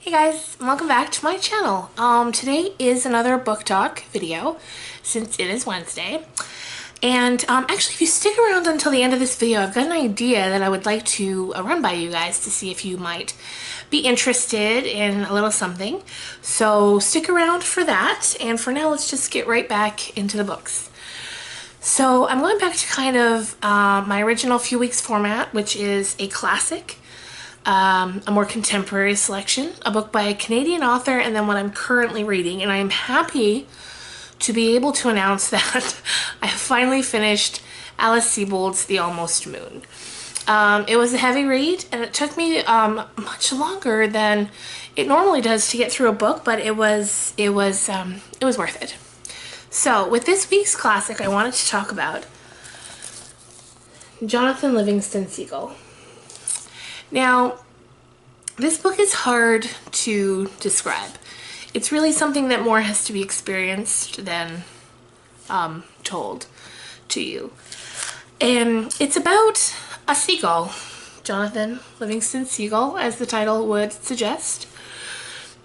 Hey guys, welcome back to my channel. Today is another book talk video since it is Wednesday. And actually, if you stick around until the end of this video, I've got an idea that I would like to run by you guys to see if you might be interested in a little something. So stick around for that, and for now, let's just get right back into the books. So I'm going back to kind of my original few weeks format, which is a classic, a more contemporary selection, a book by a Canadian author, and then what I'm currently reading. And I'm happy to be able to announce that I have finally finished Alice Sebold's The Almost Moon. It was a heavy read, and it took me much longer than it normally does to get through a book, but it was worth it. So with this week's classic, I wanted to talk about Jonathan Livingston Seagull. Now, this book is hard to describe. It's really something that more has to be experienced than told to you. And it's about a seagull, Jonathan Livingston Seagull, as the title would suggest.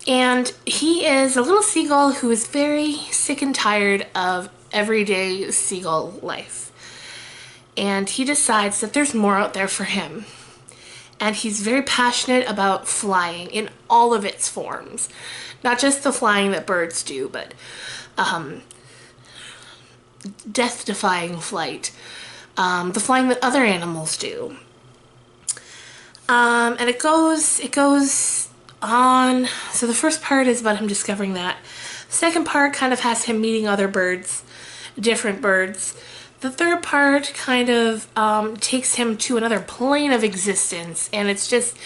And he is a little seagull who is very sick and tired of everyday seagull life. And he decides that there's more out there for him. And he's very passionate about flying in all of its forms. Not just the flying that birds do, but death-defying flight. The flying that other animals do. And it goes on. So the first part is about him discovering that. The second part kind of has him meeting other birds, different birds. The third part kind of takes him to another plane of existence, and it's just,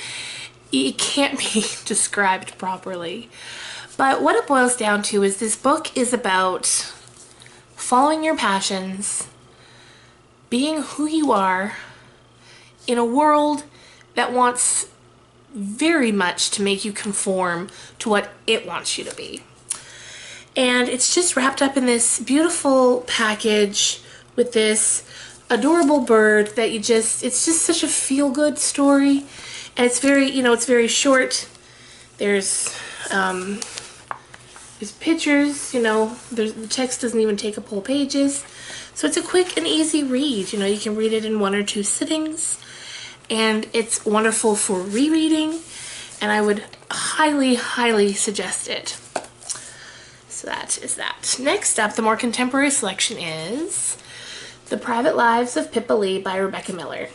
it can't be described properly. But what it boils down to is this book is about following your passions, being who you are in a world that wants very much to make you conform to what it wants you to be. And it's just wrapped up in this beautiful package with this adorable bird that it's just such a feel-good story. And it's very, it's very short. There's pictures, the text doesn't even take up whole pages. So it's a quick and easy read. You can read it in 1 or 2 sittings. And it's wonderful for rereading. And I would highly, highly suggest it. So that is that. Next up, the more contemporary selection is The Private Lives of Pippa Lee by Rebecca Miller.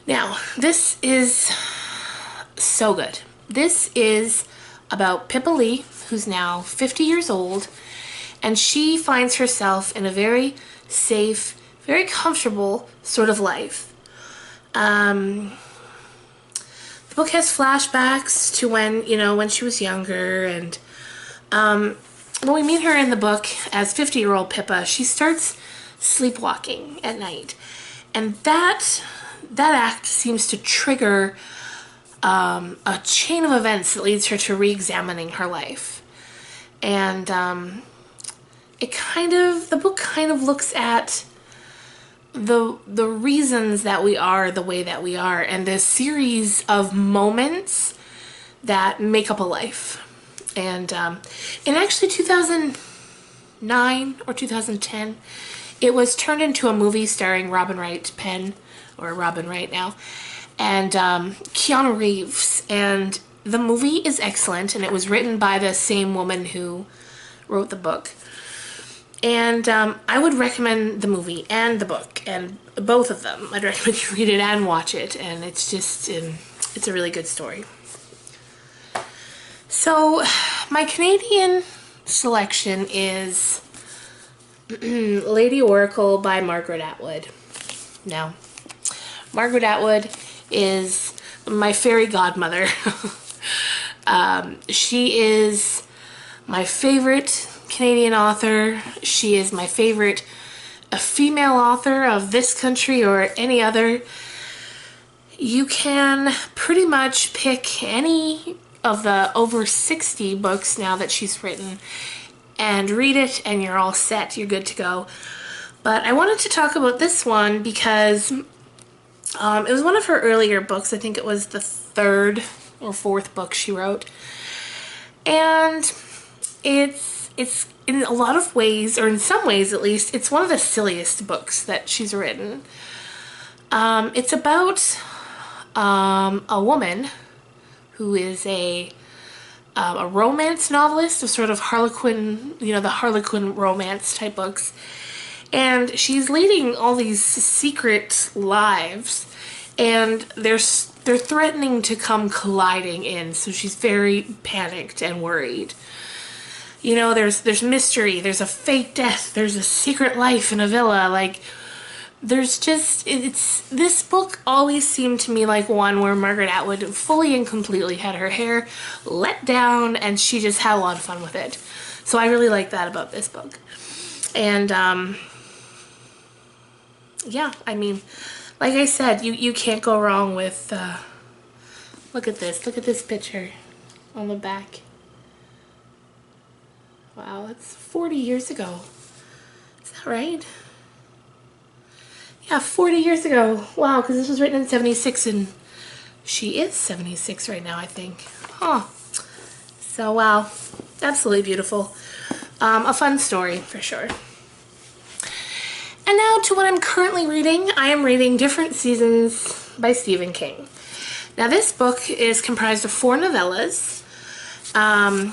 Now, this is so good. This is about Pippa Lee, who's now 50 years old, and she finds herself in a very safe, very comfortable sort of life. The book has flashbacks to when she was younger, and when we meet her in the book as 50-year-old Pippa, she starts sleepwalking at night, and that act seems to trigger a chain of events that leads her to re-examining her life. And the book kind of looks at the reasons that we are the way that we are, and the series of moments that make up a life. And in actually 2009 or 2010, it was turned into a movie starring Robin Wright Penn, or Robin Wright now, and Keanu Reeves. And the movie is excellent, and it was written by the same woman who wrote the book. And I would recommend the movie and the book, and both of them. I'd recommend you read it and watch it, and it's just, it's a really good story. So my Canadian selection is Lady Oracle by Margaret Atwood. Now, Margaret Atwood is my fairy godmother. She is my favorite Canadian author. She is my favorite female author of this country or any other. You can pretty much pick any of the over 60 books now that she's written and read it, and you're all set. You're good to go. But I wanted to talk about this one because it was one of her earlier books. I think it was the third or fourth book she wrote. And it's in a lot of ways, or in some ways at least, it's one of the silliest books that she's written. It's about a woman who is a romance novelist, a sort of Harlequin, you know, the Harlequin romance type books. And she's leading all these secret lives, and they're threatening to come colliding in, so she's very panicked and worried. You know, there's mystery, there's a fake death, there's a secret life in a villa, like, there's just, this book always seemed to me like one where Margaret Atwood fully and completely had her hair let down, and she just had a lot of fun with it. So I really like that about this book. And, yeah, I mean, like I said, you can't go wrong with, look at this picture on the back. Wow, that's 40 years ago. Is that right? Yeah, 40 years ago. Wow, because this was written in 76, and she is 76 right now, I think. Huh. So, wow, absolutely beautiful. A fun story, for sure. And now to what I'm currently reading. I am reading Different Seasons by Stephen King. Now this book is comprised of 4 novellas. The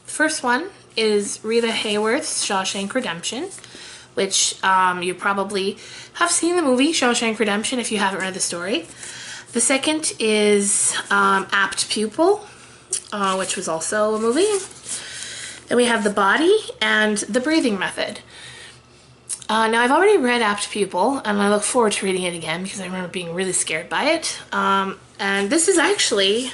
first one is Rita Hayworth's Shawshank Redemption, which you probably have seen the movie Shawshank Redemption if you haven't read the story. The second is Apt Pupil, which was also a movie. Then we have The Body and The Breathing Method. Now, I've already read Apt Pupil, and I look forward to reading it again because I remember being really scared by it. And this is actually,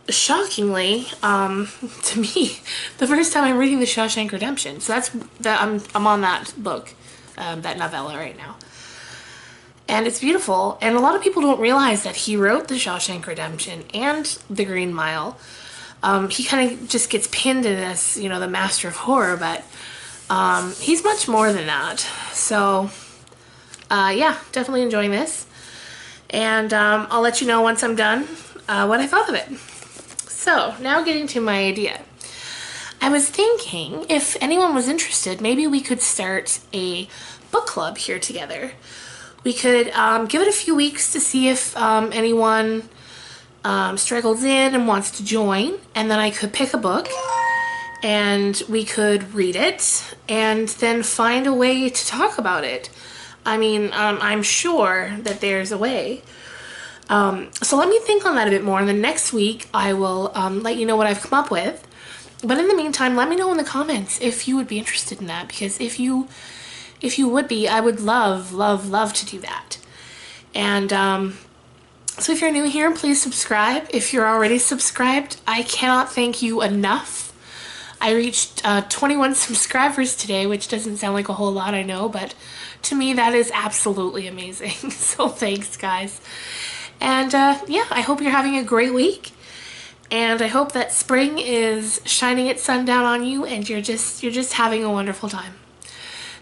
shockingly, to me, the first time I'm reading The Shawshank Redemption. So I'm on that book, that novella right now. And it's beautiful, and a lot of people don't realize that he wrote The Shawshank Redemption and The Green Mile. He kind of just gets pinned in as, you know, the master of horror, but he's much more than that. So, yeah, definitely enjoying this. And I'll let you know once I'm done what I thought of it. So, now getting to my idea. I was thinking if anyone was interested, maybe we could start a book club here together. We could give it a few weeks to see if anyone struggles in and wants to join, and then I could pick a book and we could read it and then find a way to talk about it. I mean, I'm sure that there's a way. So let me think on that a bit more, and then next week I will let you know what I've come up with. But in the meantime, let me know in the comments if you would be interested in that, because if you would be, I would love, love, love to do that. And so if you're new here, please subscribe. If you're already subscribed, I cannot thank you enough. I reached 21 subscribers today, which doesn't sound like a whole lot, I know, but to me that is absolutely amazing. So thanks, guys. And yeah, I hope you're having a great week. And I hope that spring is shining its sun down on you and you're just having a wonderful time.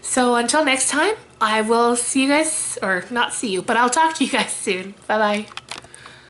So until next time, I will see you guys, or not see you, but I'll talk to you guys soon. Bye-bye.